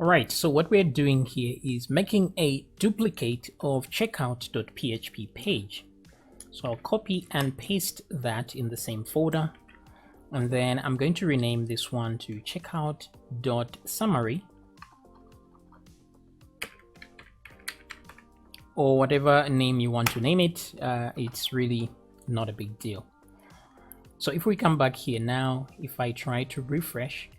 All right, so what we're doing here is making a duplicate of checkout.php page. So I'll copy and paste that in the same folder. And then I'm going to rename this one to checkout.summary, or whatever name you want to name it. It's really not a big deal. So if we come back here now, if I try to refresh,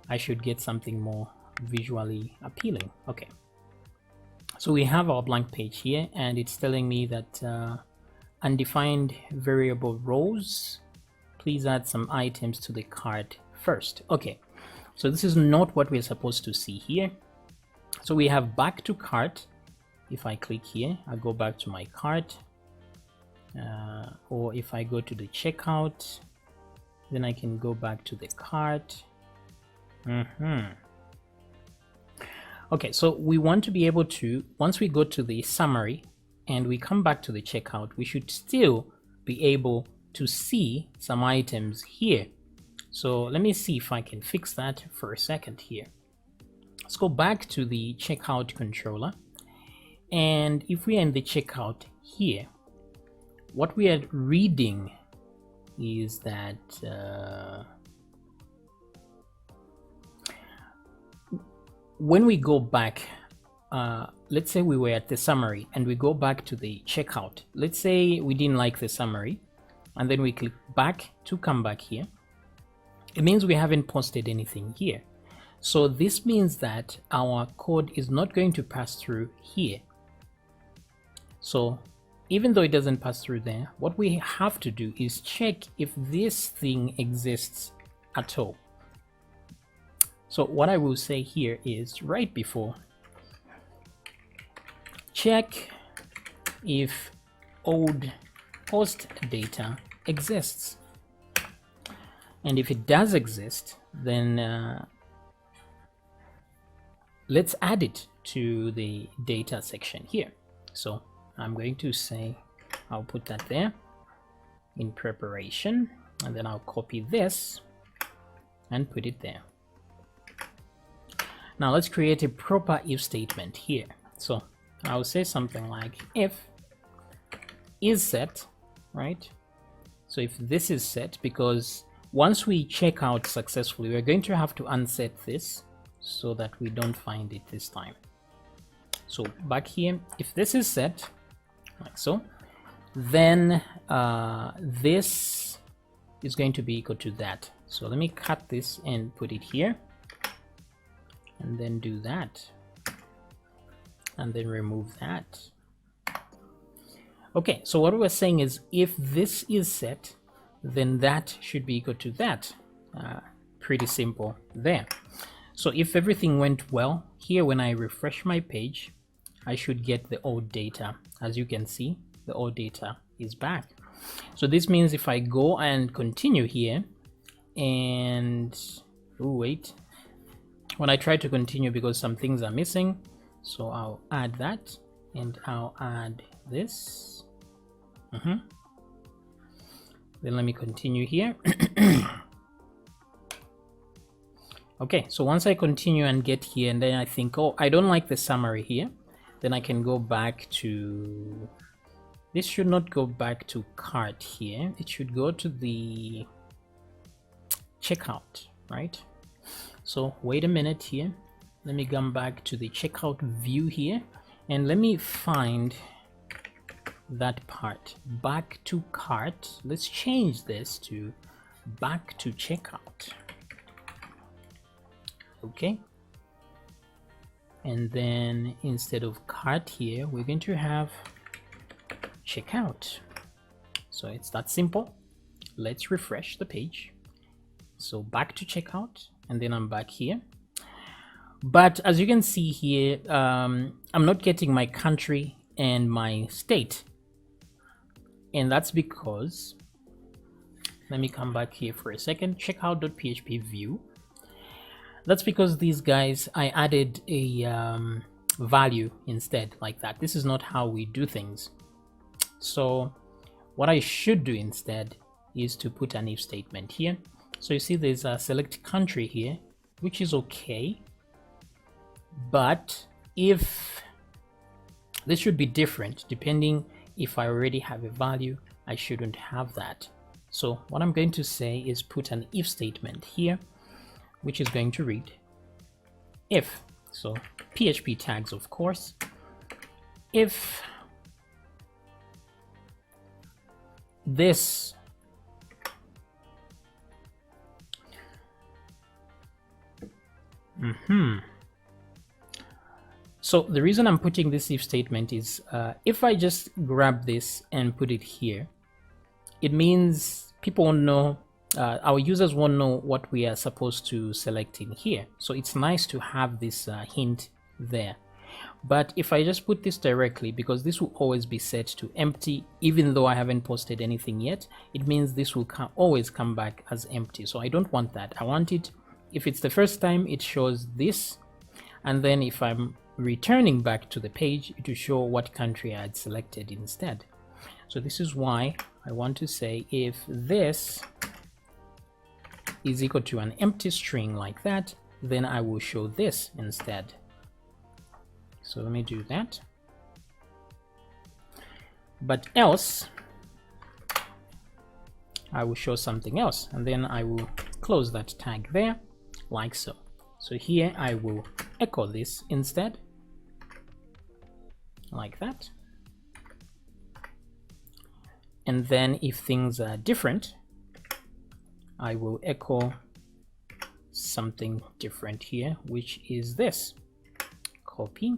I should get something more visually appealing. Okay, so we have our blank page here, and it's telling me that undefined variable rows, please add some items to the cart first. Okay, so this is not what we're supposed to see here. So we have back to cart. If I click here, I go back to my cart, or if I go to the checkout, then I can go back to the cart. Okay, so we want to be able to, once we go to the summary and we come back to the checkout, we should still be able to see some items here. So let me see if I can fix that for a second here. Let's go back to the checkout controller. And if we are in the checkout here, what we are reading is that when we go back, let's say we were at the summary and we go back to the checkout. Let's say we didn't like the summary, and then we click back to come back here. It means we haven't posted anything here. So this means that our code is not going to pass through here. So even though it doesn't pass through there, what we have to do is check if this thing exists at all. So what I will say here is right before, check if old post data exists. And if it does exist, then let's add it to the data section here. So I'm going to say, I'll put that there in preparation, and then I'll copy this and put it there. Now let's create a proper if statement here. So I'll say something like if is set, right? So if this is set, because once we check out successfully, we're going to have to unset this so that we don't find it this time. So back here, if this is set, like so, then this is going to be equal to that. So let me cut this and put it here, and then do that, and then remove that. Okay, so what we're saying is if this is set, then that should be equal to that. Pretty simple there. So if everything went well here, when I refresh my page, I should get the old data. As you can see, the old data is back. So this means if I go and continue here and wait, when I try to continue, because some things are missing, so I'll add that, and I'll add this. Then let me continue here. Okay, so once I continue and get here, and then I think, oh, I don't like the summary here, then I can go back to, this should not go back to cart here, it should go to the checkout, right? So wait a minute here, let me come back to the checkout view here, and let me find that part, back to cart. Let's change this to back to checkout. Okay, and then instead of cart here, we're going to have checkout. So it's that simple. Let's refresh the page. So back to checkout, and then I'm back here. But as you can see here, I'm not getting my country and my state. And that's because, let me come back here for a second, checkout.php view. That's because these guys, I added a value instead, like that. This is not how we do things. So what I should do instead is to put an if statement here. So you see there's a select country here, which is okay. but if this should be different depending if I already have a value, I shouldn't have that. So what I'm going to say is put an if statement here, which is going to read if, so PHP tags, of course, if this So the reason I'm putting this if statement is if I just grab this and put it here, it means people won't know, our users won't know what we are supposed to select in here. So it's nice to have this hint there. But if I just put this directly, because this will always be set to empty, even though I haven't posted anything yet, it means this will always come back as empty. So I don't want that. I want it, if it's the first time, it shows this. And then if I'm returning back to the page, to show what country I had selected instead. So this is why I want to say if this is equal to an empty string like that, then I will show this instead. So let me do that. But else I will show something else, and then I will close that tag there like so. So here I will echo this instead, like that. And then if things are different, I will echo something different here, which is this. Copy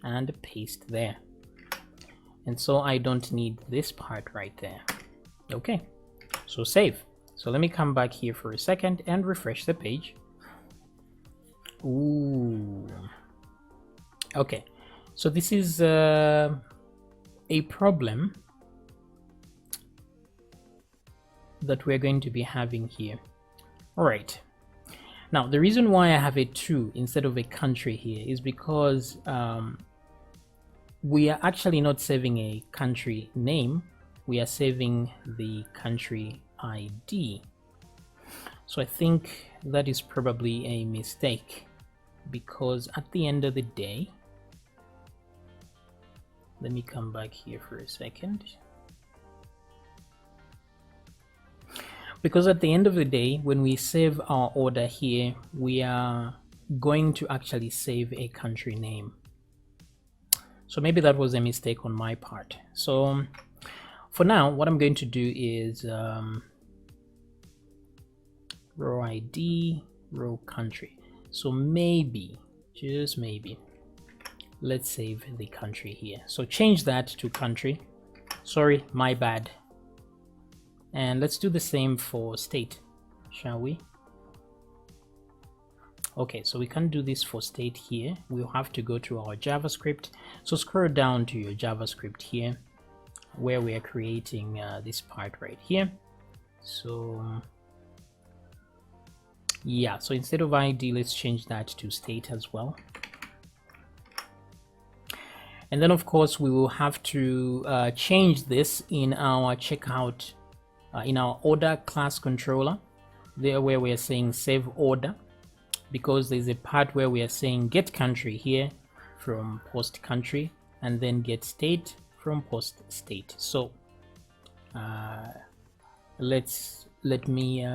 and paste there. And so I don't need this part right there. Okay, so save. So let me come back here for a second and refresh the page. Ooh. Okay, so this is a problem that we're going to be having here. All right. Now, the reason why I have a true instead of a country here is because we are actually not saving a country name. We are saving the country ID. So I think that is probably a mistake, because at the end of the day, let me come back here for a second. Because at the end of the day, when we save our order here, we are going to actually save a country name. So maybe that was a mistake on my part. So for now, what I'm going to do is row ID, row country. So maybe, just maybe, let's save the country here. So change that to country. Sorry, my bad. And let's do the same for state, shall we? Okay, so we can't do this for state here. We'll have to go to our JavaScript. So scroll down to your JavaScript here, where we are creating this part right here. So yeah, so instead of ID, let's change that to state as well. And then of course we will have to change this in our checkout, in our order class controller, there where we are saying save order, because there's a part where we are saying get country here from post country, and then get state from post state. So let me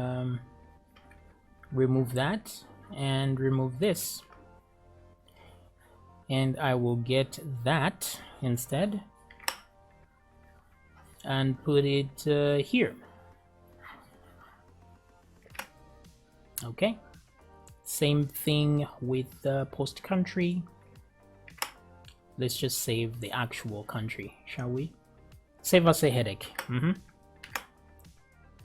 remove that and remove this, and I will get that instead and put it here. Okay, same thing with post country. Let's just save the actual country, shall we? Save us a headache.